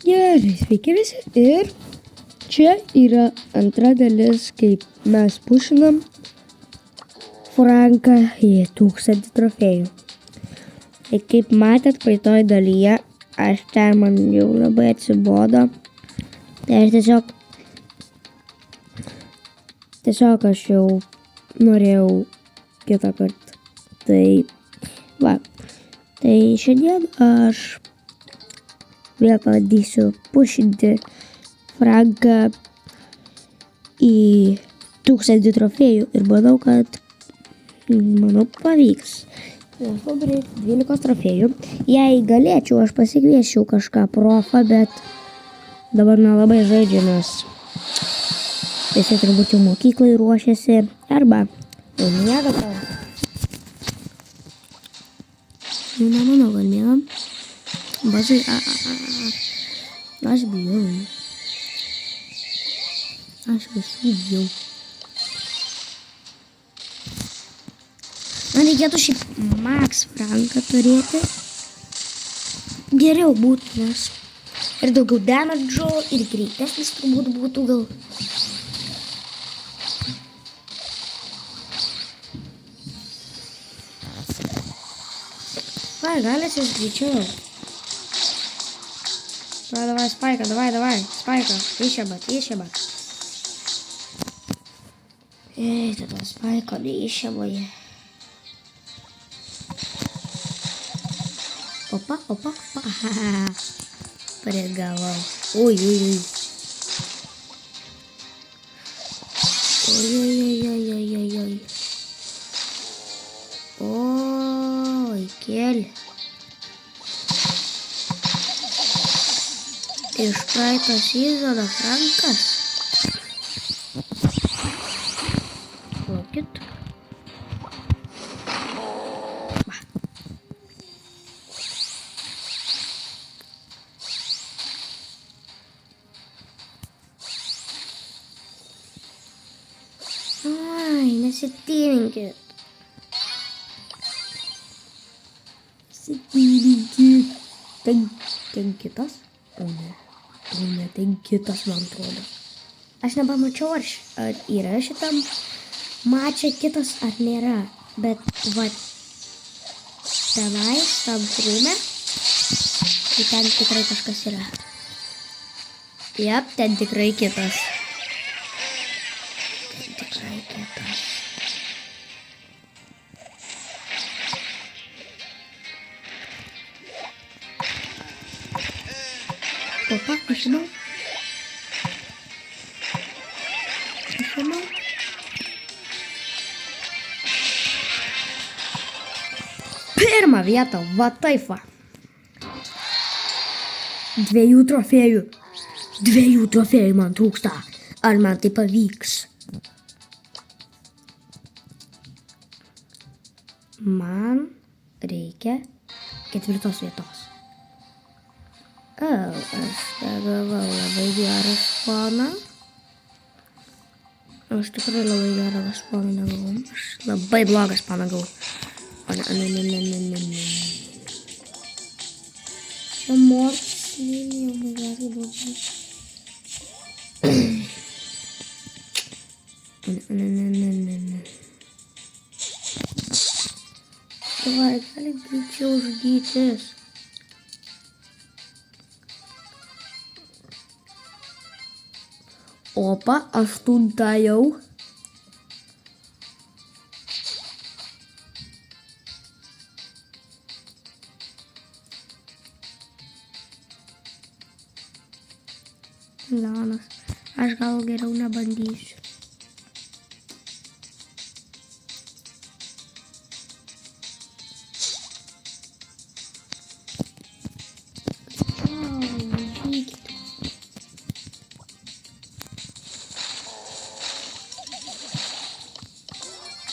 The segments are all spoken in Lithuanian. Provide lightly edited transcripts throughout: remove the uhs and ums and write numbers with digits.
Gerai, sveiki visi. Ir čia yra antra dalis, kaip mes pušinam Franką į 1000 trofėjų. Ir kaip matėt, praeitoj dalyje, man jau labai atsibodo. Tai aš tiesiog aš jau norėjau kitą kartą. Tai va, tai šiandien aš vėl pabandysiu pušinti Franką į 1000 trofėjų ir manau pavyks. Aš padaryti 12 trofėjų. Jei galėčiau, aš pasikviesčiau kažką profą, bet dabar nelabai žaidžiu, nes visi turbūt jau mokyklai ruošiasi arba jau miega tam. Nemanau, gal miegam. Bazai, aš bijau. Aš visų bijau. Man reikėtų šiaip Max Franką turėti. Geriau būtų, nes ir daugiau damage'o, ir greitesnis turbūt būtų gal. Vai, galės jūs greičiau. Давай, спайка, давай, спайка, išėbat. Tada spайko neišėboje. Opa, Pregavau. Oi. Oi, kėlė. Iš praeito sezono Frankas. Laukit. Ai, nesitivinkit. Ten kitas? O ne, ten kitas, man atrodo. Aš nepamačiau, ar yra šitam mače kitas, ar nėra. Bet va, tenai, tam krūme, tai ten tikrai kažkas yra. Jep, ten tikrai kitas. Opa, išimau. Pirmą vietą, va taip va. 2 trofėjų. 2 trofėjų man trūksta. Ar man tai pavyks? Man reikia 4 vietos. Aš negavau labai gerą spawną. Aš tikrai labai gerą spawną negavau. Aš labai blogą spawną gavau. Čia mortis jau negerai blogai. Davai, gali greičiau žudytis. Opa, 8 jau. Leonas, aš gal geriau nebandysiu.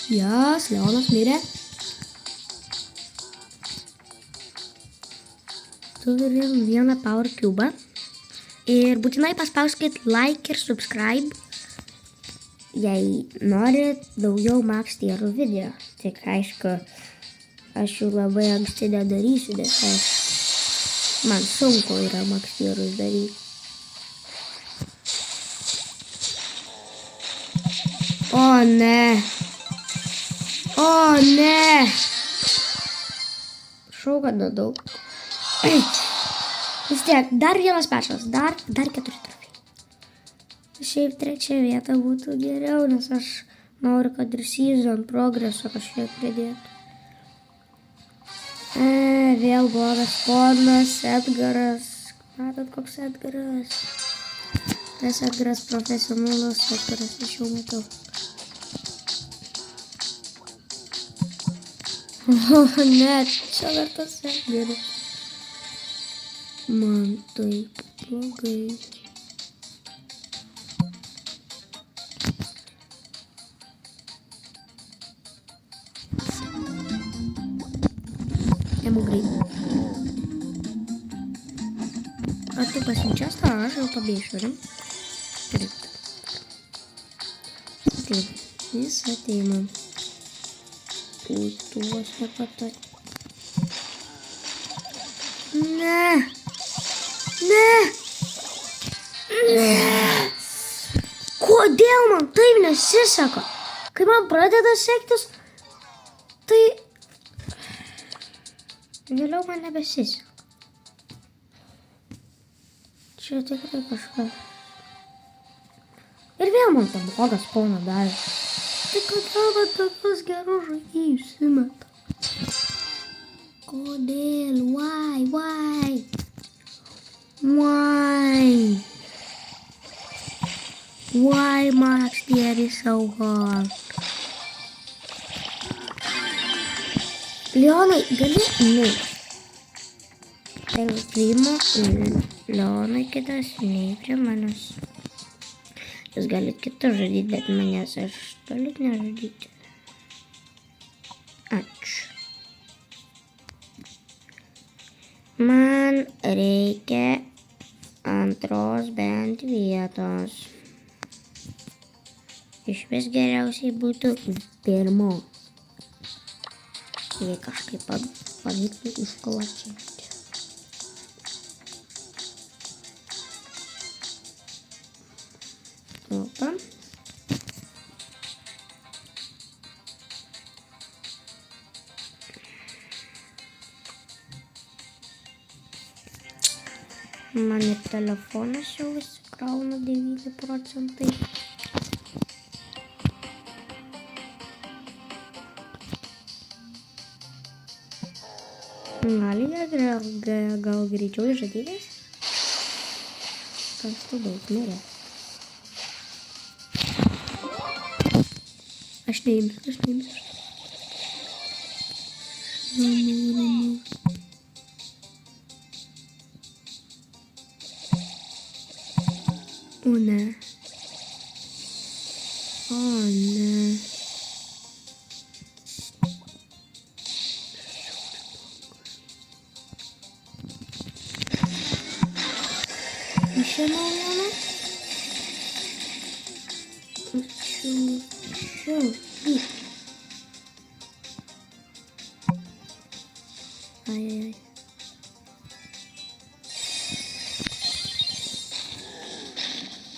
Jas, Leonas mirė. Turim 1 power cube. Ir būtinai paspauskit like ir subscribe, jei norit daugiau Max tierų video. Tik aišku, aš jų labai anksti nedarysiu, nes aš Man sunku yra makstyrus daryti. O ne. O ne. Šau, kad nedaug. Vis tiek, dar vienas pešas. Dar 4 trofėjai. Šiaip 3 vieta būtų geriau, nes aš noriu, kad ir season progreso kažkiek pridėtų. Vėl blogas ponas, Edgaras. Matot, koks Edgaras? Tas Edgaras profesionalus, Edgaras aš jau matau. O, ne, čia dar tas Edgaras. Man taip blogai. Ему greit. Ar tu pasimčias tą, aš jau pabėgsiu, ne? Taip. Taip, jis ateina. Tuos nepatai. Ne! Ne! Ne! Kodėl man taip nesiseka? Kai man pradeda sektis, tai vėliau man nebesiseka. Čia tikrai kažkas. Ir vėl man tą blogą spawną davė. Tai kodėl man tokius gerus žaidėjus įmeta? Kodėl? Why? Why? Why? Why Max there is so hard? Leonai, gali? Ne. Ir priima Leonai kitas, nei prie manęs. Jūs galit kitą žudyti, bet manęs aš galit nežudyti. Ačiū. Man reikia antros bent vietos. Iš vis geriausiai būtų pirmo. Jei kažkaip pavyktų iškolačinti. Opa. Man ir telefonas jau įsikrauna 9%. Gali gal greičiau žadybės? Kas tu daug mirė? Aš neimsiu. O ne. O ne. Išėmiau vieną. Ai.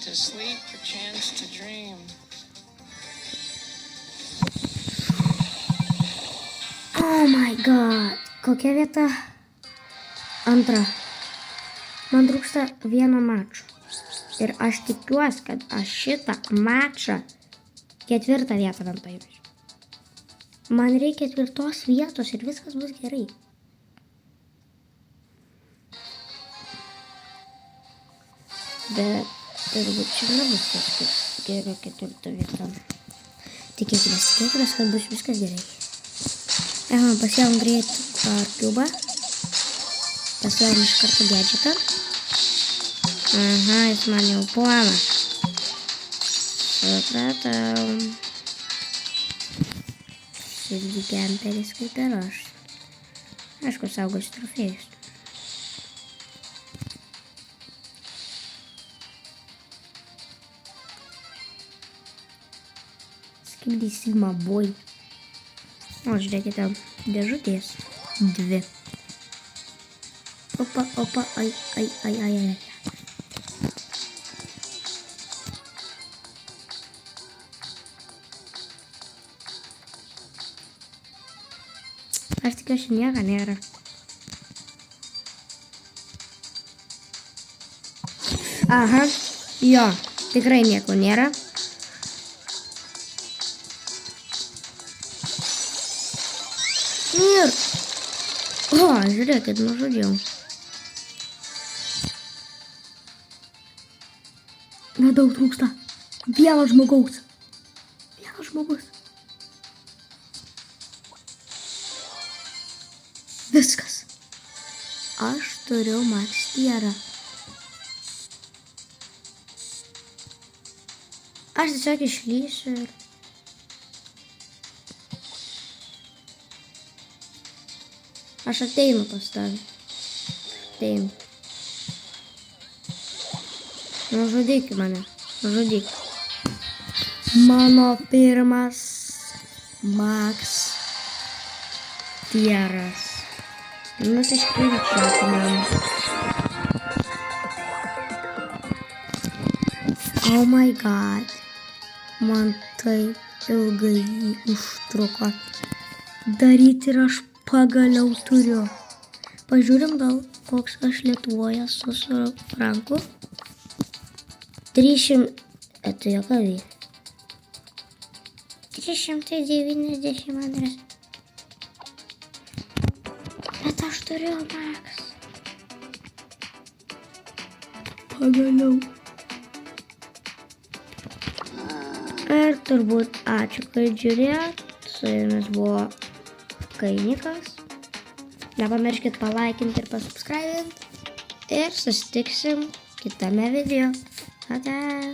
To sleep, perchance to dream. Oh my god. Kokia vieta? Antra. Man trūksta vieno mačo. Ir aš tikiuosi, kad aš šitą mačą 4 vietą bent paimsiu. Man reikia 4 vietos ir viskas bus gerai. Bet turbūt čia nebus kažkas gera 4 vieta. Tikėkimės, kad bus viskas gerai. Pasiėm greit Cubą. Pasiėm iš karto gadgetą. Aha, jis man jau puola. Supratau. Irgi kemperis kaip ir aš. Aišku, saugosiu trofėjus. Skildy Sigma Boy. O, žiūrėkite, dėžutės 2. opa, ai. Aš tikiuosi nieko nėra. Aha, jo, tikrai nieko nėra. Ir... O, žiūrėkit, nužudžiau. Nedaug trūksta. Vienas žmogus. Viskas. Aš turiu max tierą. Aš tiesiog išlysiu ir... Aš ateinu pas tave. Ateinu. Nužudyk mane. Nužudyk. Mano pirmas max tieras. Nusiskrinčiuotumėm. Oh my god. Man taip ilgai jį užtruko daryti ir aš pagaliau turiu. Pažiūrim gal, koks aš Lietuvoje su franku. 300... Tu jokavį. 392. Bet aš turiu max. Pagaliau. Ir turbūt ačiū, kad žiūrėjot. Su jumis buvo Kainikas. Nepamirškit palaikinti ir pasubscribinti. Ir susitiksim kitame video. Ate.